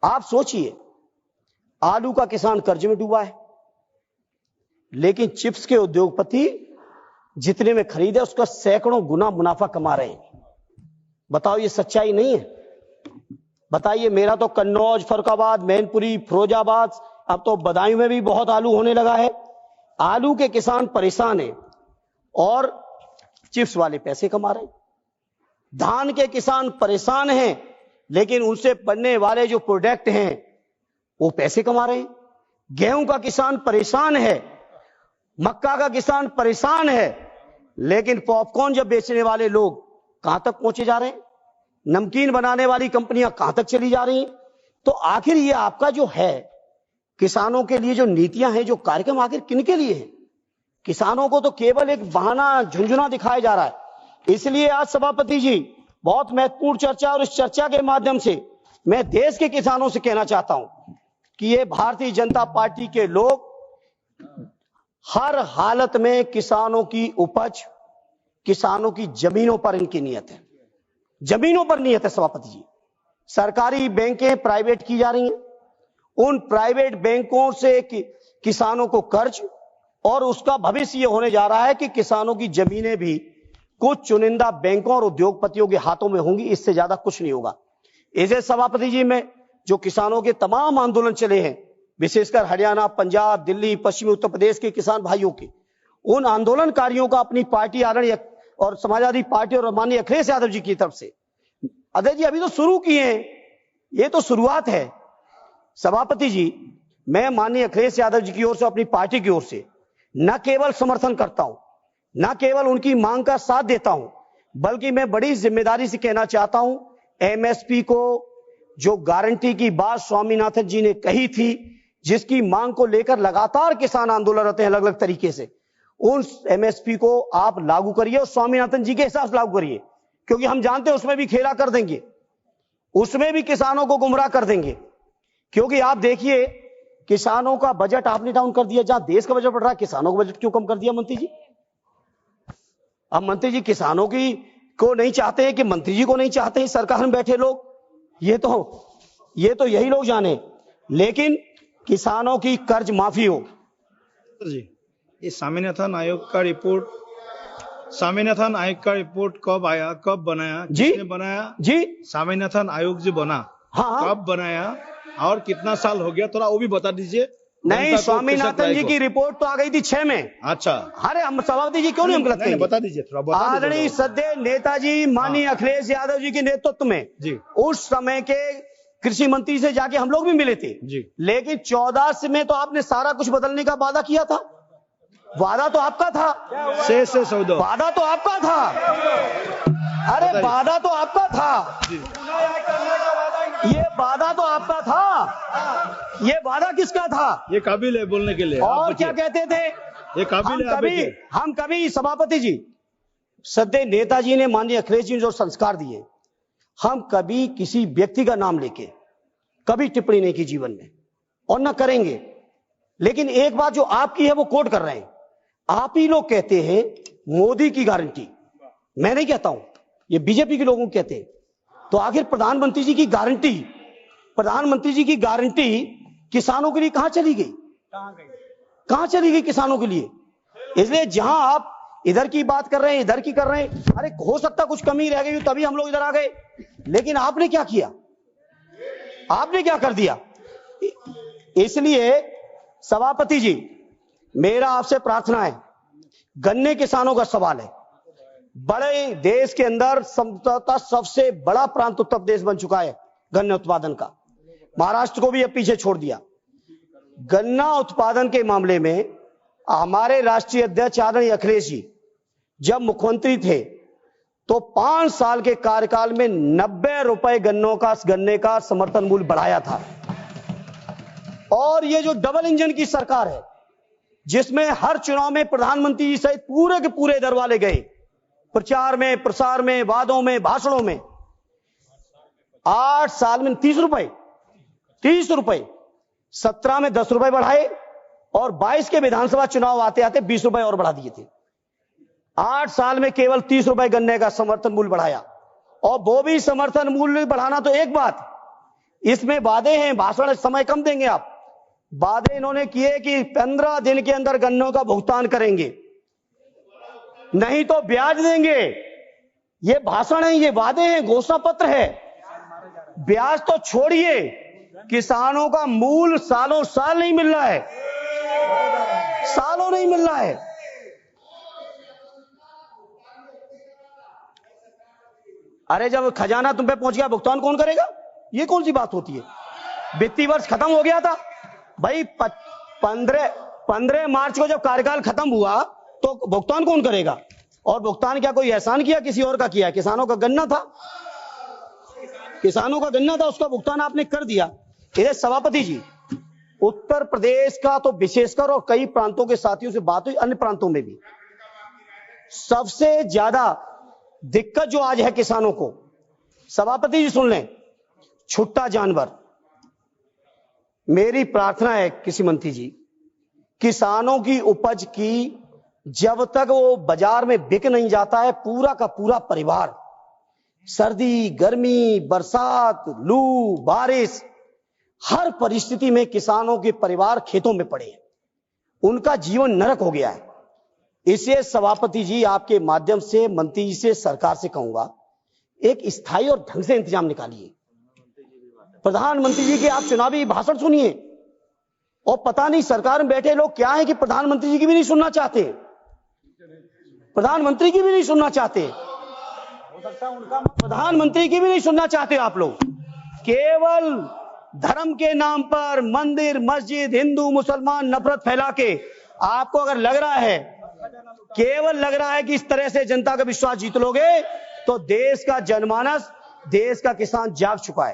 आप सोचिए, आलू का किसान कर्ज में डूबा है, लेकिन चिप्स के उद्योगपति जितने में खरीदे उसका सैकड़ों गुना मुनाफा कमा रहे हैं। बताओ ये सच्चाई नहीं है? बताइए, मेरा तो कन्नौज, फर्रुखाबाद, मैनपुरी, फिरोजाबाद, अब तो बदायूं में भी बहुत आलू होने लगा है। आलू के किसान परेशान हैं और चिप्स वाले पैसे कमा रहे हैं। धान के किसान परेशान हैं, लेकिन उनसे बनने वाले जो प्रोडक्ट हैं वो पैसे कमा रहे हैं। गेहूं का किसान परेशान है, मक्का का किसान परेशान है, लेकिन पॉपकॉर्न जब बेचने वाले लोग कहां तक पहुंचे जा रहे हैं? नमकीन बनाने वाली कंपनियां कहां तक चली जा रही हैं? तो आखिर ये आपका जो है किसानों के लिए जो नीतियां हैं, जो कार्यक्रम, आखिर किनके लिए है? किसानों को तो केवल एक बहाना, झुंझुना दिखाया जा रहा है। इसलिए आज सभापति जी, बहुत महत्वपूर्ण चर्चा, और इस चर्चा के माध्यम से मैं देश के किसानों से कहना चाहता हूं कि ये भारतीय जनता पार्टी के लोग हर हालत में किसानों की उपज, किसानों की जमीनों पर इनकी नियत है, जमीनों पर नियत है। सभापति जी, सरकारी बैंकें प्राइवेट की जा रही हैं, उन प्राइवेट बैंकों से किसानों को कर्ज, और उसका भविष्य ये होने जा रहा है कि किसानों की जमीनें भी कुछ चुनिंदा बैंकों और उद्योगपतियों के हाथों में होंगी, इससे ज्यादा कुछ नहीं होगा। इसे सभापति जी, में जो किसानों के तमाम आंदोलन चले हैं, विशेषकर हरियाणा, पंजाब, दिल्ली, पश्चिमी उत्तर प्रदेश के किसान भाइयों के, उन आंदोलनकारियों का अपनी पार्टी आदरणीय और समाजवादी पार्टी और माननीय अखिलेश यादव जी की तरफ से, अजय जी अभी तो शुरू किए हैं, ये तो शुरुआत है। सभापति जी, मैं माननीय अखिलेश यादव जी की ओर से, अपनी पार्टी की ओर से न केवल समर्थन करता हूं, न केवल उनकी मांग का साथ देता हूं, बल्कि मैं बड़ी जिम्मेदारी से कहना चाहता हूं, एमएसपी को जो गारंटी की बात स्वामीनाथन जी ने कही थी, जिसकी मांग को लेकर लगातार किसान आंदोलनरत हैं अलग अलग तरीके से, उन एमएसपी को आप लागू करिए और स्वामीनाथन जी के हिसाब से लागू करिए, क्योंकि हम जानते हैं उसमें भी खेला कर देंगे, उसमें भी किसानों को गुमराह कर देंगे। क्योंकि आप देखिए, किसानों का बजट आपने डाउन कर दिया, जहां देश का बजट बढ़ रहा है, किसानों का बजट क्यों कम कर दिया मंत्री जी? अब मंत्री जी किसानों की को नहीं चाहते हैं कि मंत्री जी को नहीं चाहते हैं सरकार में बैठे लोग, ये तो यही लोग जाने, लेकिन किसानों की कर्ज माफी हो। जी, ये स्वामीनाथन आयोग का रिपोर्ट कब आया, कब बनाया, किसने बनाया जी? स्वामीनाथन आयोग जो बना, हाँ, कब बनाया और कितना साल हो गया, थोड़ा वो भी बता दीजिए। नहीं, स्वामीनाथन जी की रिपोर्ट तो आ गई थी 6 में। अच्छा, अरे हम सभापति जी क्यों नहीं हम गलत कहेंगे? बता दीजिए थोड़ा। आदरणीय सद्य नेताजी माननीय अखिलेश यादव जी के नेतृत्व में जी, उस समय के कृषि मंत्री से जाके हम लोग भी मिले थे जी, लेकिन 14 से में तो आपने सारा कुछ बदलने का वादा किया था। वादा तो आपका था, वादा तो आपका था, अरे वादा तो आपका था, ये वादा तो आपका था, ये वादा किसका था? ये काबिल है बोलने के लिए। और क्या कहते थे? ये काबिल है। हम कभी सभापति जी, सद्य नेताजी ने, माननीय अखिलेश जी ने जो संस्कार दिए, हम कभी किसी व्यक्ति का नाम लेके कभी टिप्पणी नहीं की जीवन में, और न करेंगे। लेकिन एक बात जो आपकी है वो कोट कर रहे हैं, आप ही लोग कहते हैं मोदी की गारंटी, मैं नहीं कहता हूं, ये बीजेपी के लोगों कहते हैं। तो आखिर प्रधानमंत्री जी की गारंटी किसानों के लिए कहां चली गई? कहां चली गई किसानों के लिए? इसलिए जहां आप इधर की बात कर रहे हैं, इधर की कर रहे हैं, अरे हो सकता कुछ कमी रह गई तभी हम लोग इधर आ गए, लेकिन आपने क्या किया? आपने क्या कर दिया? इसलिए सभापति जी, मेरा आपसे प्रार्थना है, गन्ने किसानों का सवाल है, बड़े देश के अंदर सबसे बड़ा प्रांत उत्तर प्रदेश बन चुका है गन्ने उत्पादन का, महाराष्ट्र को भी अब पीछे छोड़ दिया। गन्ना उत्पादन के मामले में हमारे राष्ट्रीय अध्यक्ष आदरणीय अखिलेश जी जब मुख्यमंत्री थे तो 5 साल के कार्यकाल में 90 रुपए गन्ने का समर्थन मूल्य बढ़ाया था। और ये जो डबल इंजन की सरकार है, जिसमें हर चुनाव में प्रधानमंत्री जी सहित पूरे के पूरे दर वाले गए, प्रचार में, प्रसार में, वादों में, भाषणों में, 8 साल में 30 रुपए, 17 में 10 रुपए बढ़ाए, और 22 के विधानसभा चुनाव आते आते 20 रुपए और बढ़ा दिए थे। 8 साल में केवल 30 रुपए गन्ने का समर्थन मूल्य बढ़ाया। और वो भी समर्थन मूल्य बढ़ाना तो एक बात, इसमें वादे हैं, भाषण समय कम देंगे आप। वादे इन्होंने किए कि 15 दिन के अंदर गन्नों का भुगतान करेंगे, नहीं तो ब्याज देंगे। ये भाषण है, ये वादे हैं, घोषणा पत्र है। ब्याज तो छोड़िए, किसानों का मूल सालों साल नहीं मिल रहा है, सालों नहीं मिल रहा है। अरे जब खजाना तुम पे पहुंच गया, भुगतान कौन करेगा? ये कौन सी बात होती है? वित्तीय वर्ष खत्म हो गया था भाई, 15 मार्च को जब कार्यकाल खत्म हुआ तो भुगतान कौन करेगा? और भुगतान क्या कोई एहसान किया, किसी और का किया? किसानों का गन्ना था, किसानों का गन्ना था, उसका भुगतान आपने कर दिया। इधर सभापति जी, उत्तर प्रदेश का तो विशेषकर और कई प्रांतों के साथियों से बात हुई, अन्य प्रांतों में भी सबसे ज्यादा दिक्कत जो आज है किसानों को, सभापति जी सुन लें, छुट्टा जानवर। मेरी प्रार्थना है कृषि मंत्री जी, किसानों की उपज की जब तक वो बाजार में बिक नहीं जाता है, पूरा का पूरा परिवार सर्दी, गर्मी, बरसात, लू, बारिश, हर परिस्थिति में किसानों के परिवार खेतों में पड़े हैं, उनका जीवन नरक हो गया है। इसे सभापति जी आपके माध्यम से मंत्री जी से, सरकार से कहूंगा, एक स्थायी और ढंग से इंतजाम निकालिए। प्रधानमंत्री जी के आप चुनावी भाषण सुनिए, और पता नहीं सरकार में बैठे लोग क्या है कि प्रधानमंत्री जी की भी नहीं सुनना चाहते, प्रधानमंत्री की भी नहीं सुनना चाहते, प्रधानमंत्री की भी नहीं सुनना चाहते आप लोग। केवल धर्म के नाम पर मंदिर, मस्जिद, हिंदू मुसलमान नफरत फैला के, आपको अगर लग रहा है, केवल लग रहा है कि इस तरह से जनता का विश्वास जीत लोगे, तो देश का जनमानस, देश का किसान जाग चुका है।